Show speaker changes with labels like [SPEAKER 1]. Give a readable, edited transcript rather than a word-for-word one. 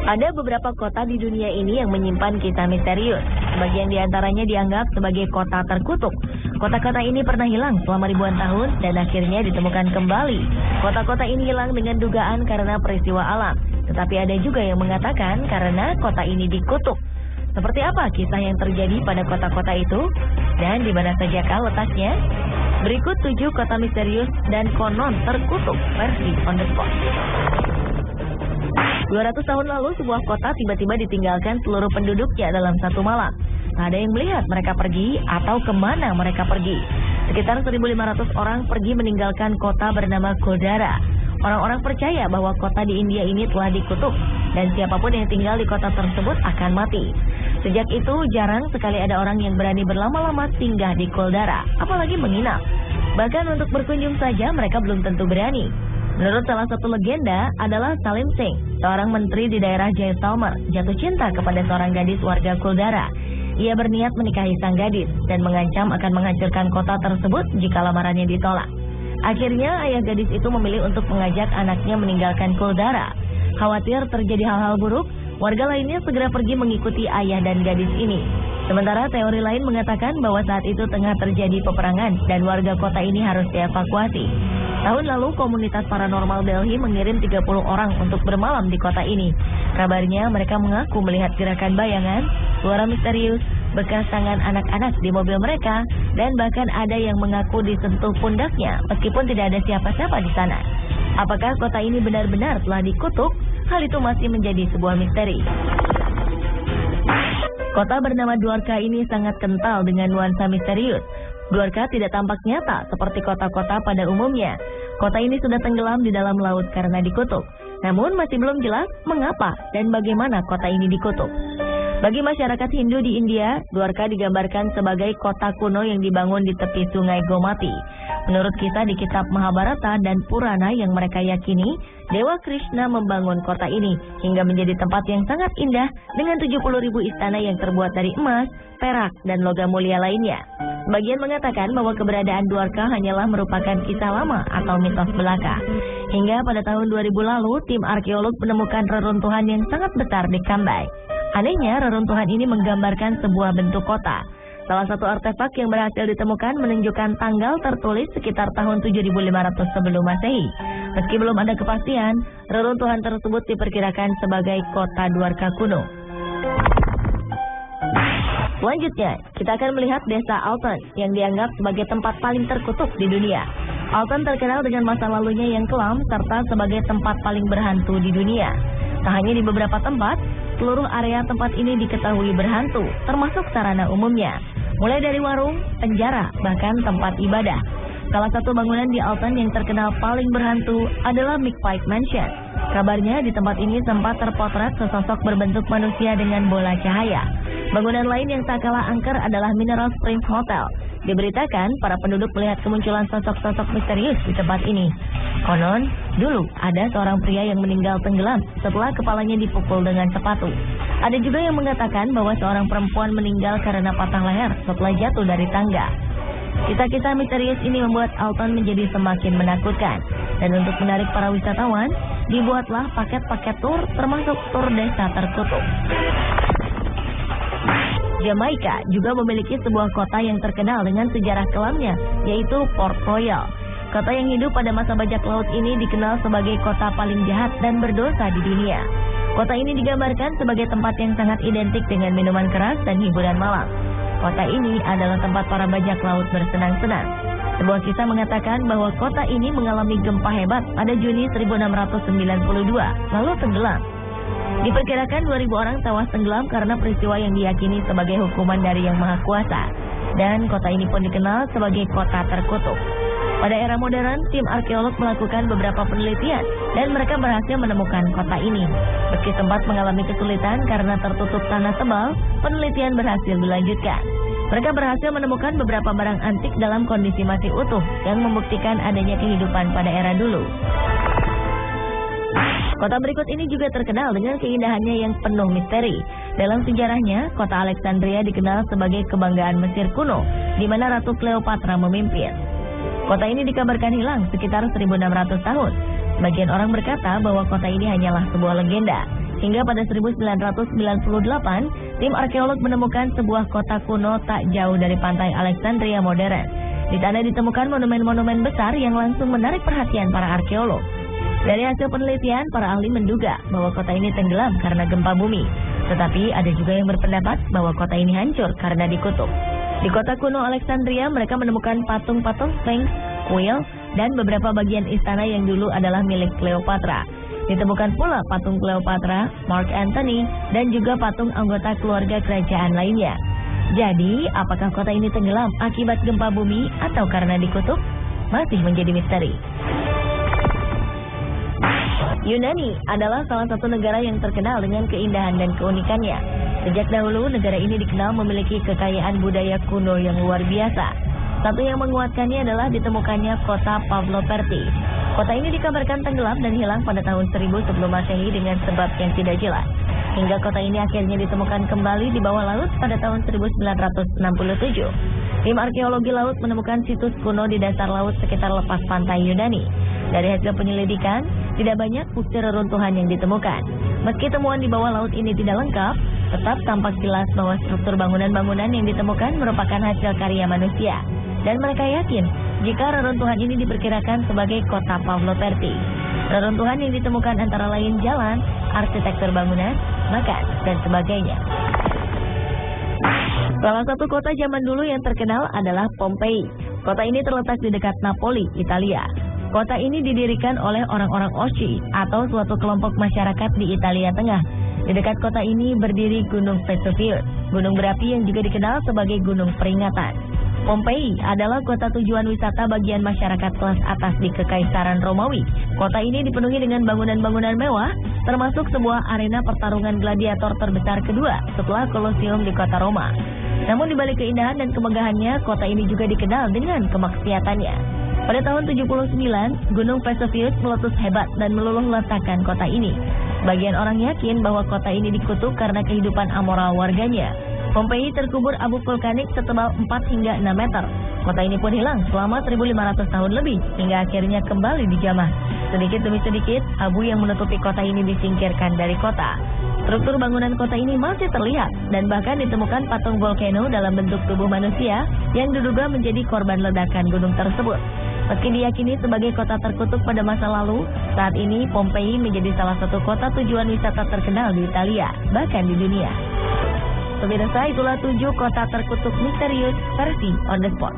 [SPEAKER 1] Ada beberapa kota di dunia ini yang menyimpan kisah misterius. Sebagian di antaranya dianggap sebagai kota terkutuk. Kota-kota ini pernah hilang selama ribuan tahun dan akhirnya ditemukan kembali. Kota-kota ini hilang dengan dugaan karena peristiwa alam. Tetapi ada juga yang mengatakan karena kota ini dikutuk. Seperti apa kisah yang terjadi pada kota-kota itu? Dan di mana sajakah letaknya? Berikut 7 kota misterius dan konon terkutuk versi On The Spot. 200 tahun lalu sebuah kota tiba-tiba ditinggalkan seluruh penduduknya dalam satu malam. Tak ada yang melihat mereka pergi atau kemana mereka pergi. Sekitar 1.500 orang pergi meninggalkan kota bernama Kuldara. Orang-orang percaya bahwa kota di India ini telah dikutuk dan siapapun yang tinggal di kota tersebut akan mati. Sejak itu jarang sekali ada orang yang berani berlama-lama singgah di Kuldara, apalagi menginap. Bahkan untuk berkunjung saja mereka belum tentu berani. Menurut salah satu legenda adalah Salim Singh, seorang menteri di daerah Jaisalmer, jatuh cinta kepada seorang gadis warga Kuldara. Ia berniat menikahi sang gadis dan mengancam akan menghancurkan kota tersebut jika lamarannya ditolak. Akhirnya ayah gadis itu memilih untuk mengajak anaknya meninggalkan Kuldara. Khawatir terjadi hal-hal buruk, warga lainnya segera pergi mengikuti ayah dan gadis ini. Sementara teori lain mengatakan bahwa saat itu tengah terjadi peperangan dan warga kota ini harus dievakuasi. Tahun lalu komunitas paranormal Delhi mengirim 30 orang untuk bermalam di kota ini. Kabarnya mereka mengaku melihat gerakan bayangan, suara misterius, bekas tangan anak-anak di mobil mereka, dan bahkan ada yang mengaku disentuh pundaknya meskipun tidak ada siapa-siapa di sana. Apakah kota ini benar-benar telah dikutuk? Hal itu masih menjadi sebuah misteri. Kota bernama Dwarka ini sangat kental dengan nuansa misterius. Dwarka tidak tampak nyata seperti kota-kota pada umumnya. Kota ini sudah tenggelam di dalam laut karena dikutuk. Namun masih belum jelas mengapa dan bagaimana kota ini dikutuk. Bagi masyarakat Hindu di India, Dwarka digambarkan sebagai kota kuno yang dibangun di tepi sungai Gomati. Menurut kisah di kitab Mahabharata dan Purana yang mereka yakini, Dewa Krishna membangun kota ini hingga menjadi tempat yang sangat indah dengan 70.000 istana yang terbuat dari emas, perak, dan logam mulia lainnya. Sebagian mengatakan bahwa keberadaan Dwarka hanyalah merupakan kisah lama atau mitos belaka. Hingga pada tahun 2000 lalu, tim arkeolog menemukan reruntuhan yang sangat besar di Kambai. Anehnya, reruntuhan ini menggambarkan sebuah bentuk kota. Salah satu artefak yang berhasil ditemukan menunjukkan tanggal tertulis sekitar tahun 7500 sebelum Masehi. Meski belum ada kepastian, reruntuhan tersebut diperkirakan sebagai kota Dwarka kuno. Selanjutnya, kita akan melihat desa Alton yang dianggap sebagai tempat paling terkutuk di dunia. Alton terkenal dengan masa lalunya yang kelam serta sebagai tempat paling berhantu di dunia. Tak hanya di beberapa tempat, seluruh area tempat ini diketahui berhantu, termasuk sarana umumnya. Mulai dari warung, penjara, bahkan tempat ibadah. Salah satu bangunan di Alton yang terkenal paling berhantu adalah McPike Mansion. Kabarnya di tempat ini sempat terpotret sesosok berbentuk manusia dengan bola cahaya. Bangunan lain yang tak kalah angker adalah Mineral Springs Hotel. Diberitakan para penduduk melihat kemunculan sosok-sosok misterius di tempat ini. Konon, dulu ada seorang pria yang meninggal tenggelam setelah kepalanya dipukul dengan sepatu. Ada juga yang mengatakan bahwa seorang perempuan meninggal karena patah leher setelah jatuh dari tangga. Kisah-kisah misterius ini membuat Alton menjadi semakin menakutkan. Dan untuk menarik para wisatawan, dibuatlah paket-paket tur termasuk tur desa terkutuk. Jamaika juga memiliki sebuah kota yang terkenal dengan sejarah kelamnya, yaitu Port Royal. Kota yang hidup pada masa bajak laut ini dikenal sebagai kota paling jahat dan berdosa di dunia. Kota ini digambarkan sebagai tempat yang sangat identik dengan minuman keras dan hiburan malam. Kota ini adalah tempat para bajak laut bersenang-senang. Sebuah kisah mengatakan bahwa kota ini mengalami gempa hebat pada Juni 1692, lalu tenggelam. Diperkirakan 2.000 orang tewas tenggelam karena peristiwa yang diyakini sebagai hukuman dari Yang Maha Kuasa. Dan kota ini pun dikenal sebagai kota terkutuk. Pada era modern, tim arkeolog melakukan beberapa penelitian dan mereka berhasil menemukan kota ini. Meski sempat mengalami kesulitan karena tertutup tanah tebal, penelitian berhasil dilanjutkan. Mereka berhasil menemukan beberapa barang antik dalam kondisi masih utuh yang membuktikan adanya kehidupan pada era dulu. Kota berikut ini juga terkenal dengan keindahannya yang penuh misteri. Dalam sejarahnya, kota Alexandria dikenal sebagai kebanggaan Mesir kuno, di mana Ratu Cleopatra memimpin. Kota ini dikabarkan hilang sekitar 1.600 tahun. Sebagian orang berkata bahwa kota ini hanyalah sebuah legenda. Hingga pada 1998, tim arkeolog menemukan sebuah kota kuno tak jauh dari pantai Alexandria modern. Di sana ditemukan monumen-monumen besar yang langsung menarik perhatian para arkeolog. Dari hasil penelitian, para ahli menduga bahwa kota ini tenggelam karena gempa bumi. Tetapi ada juga yang berpendapat bahwa kota ini hancur karena dikutuk. Di kota kuno Alexandria, mereka menemukan patung-patung Sphinx, kuil, dan beberapa bagian istana yang dulu adalah milik Cleopatra. Ditemukan pula patung Cleopatra, Mark Antony, dan juga patung anggota keluarga kerajaan lainnya. Jadi, apakah kota ini tenggelam akibat gempa bumi atau karena dikutuk? Masih menjadi misteri. Yunani adalah salah satu negara yang terkenal dengan keindahan dan keunikannya. Sejak dahulu, negara ini dikenal memiliki kekayaan budaya kuno yang luar biasa. Satu yang menguatkannya adalah ditemukannya kota Pavloperti. Kota ini dikabarkan tenggelam dan hilang pada tahun 1000 sebelum Masehi dengan sebab yang tidak jelas. Hingga kota ini akhirnya ditemukan kembali di bawah laut pada tahun 1967. Tim arkeologi laut menemukan situs kuno di dasar laut sekitar lepas pantai Yunani. Dari hasil penyelidikan, tidak banyak bukti reruntuhan yang ditemukan. Meski temuan di bawah laut ini tidak lengkap, tetap tampak jelas bahwa struktur bangunan-bangunan yang ditemukan merupakan hasil karya manusia. Dan mereka yakin jika reruntuhan ini diperkirakan sebagai kota Pavloperti. Reruntuhan yang ditemukan antara lain jalan, arsitektur bangunan, makan, dan sebagainya. Salah satu kota zaman dulu yang terkenal adalah Pompei. Kota ini terletak di dekat Napoli, Italia. Kota ini didirikan oleh orang-orang Osci atau suatu kelompok masyarakat di Italia Tengah. Di dekat kota ini berdiri Gunung Vesuvius, gunung berapi yang juga dikenal sebagai gunung peringatan. Pompei adalah kota tujuan wisata bagian masyarakat kelas atas di Kekaisaran Romawi. Kota ini dipenuhi dengan bangunan-bangunan mewah, termasuk sebuah arena pertarungan gladiator terbesar kedua setelah Kolosium di kota Roma. Namun di balik keindahan dan kemegahannya, kota ini juga dikenal dengan kemaksiatannya. Pada tahun 79, Gunung Vesuvius meletus hebat dan meluluh lantakkan kota ini. Sebagian orang yakin bahwa kota ini dikutuk karena kehidupan amoral warganya. Pompei terkubur abu vulkanik setebal 4 hingga 6 meter. Kota ini pun hilang selama 1.500 tahun lebih, hingga akhirnya kembali dijamah. Sedikit demi sedikit, abu yang menutupi kota ini disingkirkan dari kota. Struktur bangunan kota ini masih terlihat, dan bahkan ditemukan patung volcano dalam bentuk tubuh manusia yang diduga menjadi korban ledakan gunung tersebut. Meski diyakini sebagai kota terkutuk pada masa lalu, saat ini Pompei menjadi salah satu kota tujuan wisata terkenal di Italia, bahkan di dunia. Pemirsa, itulah 7 kota terkutuk misterius versi On The Spot.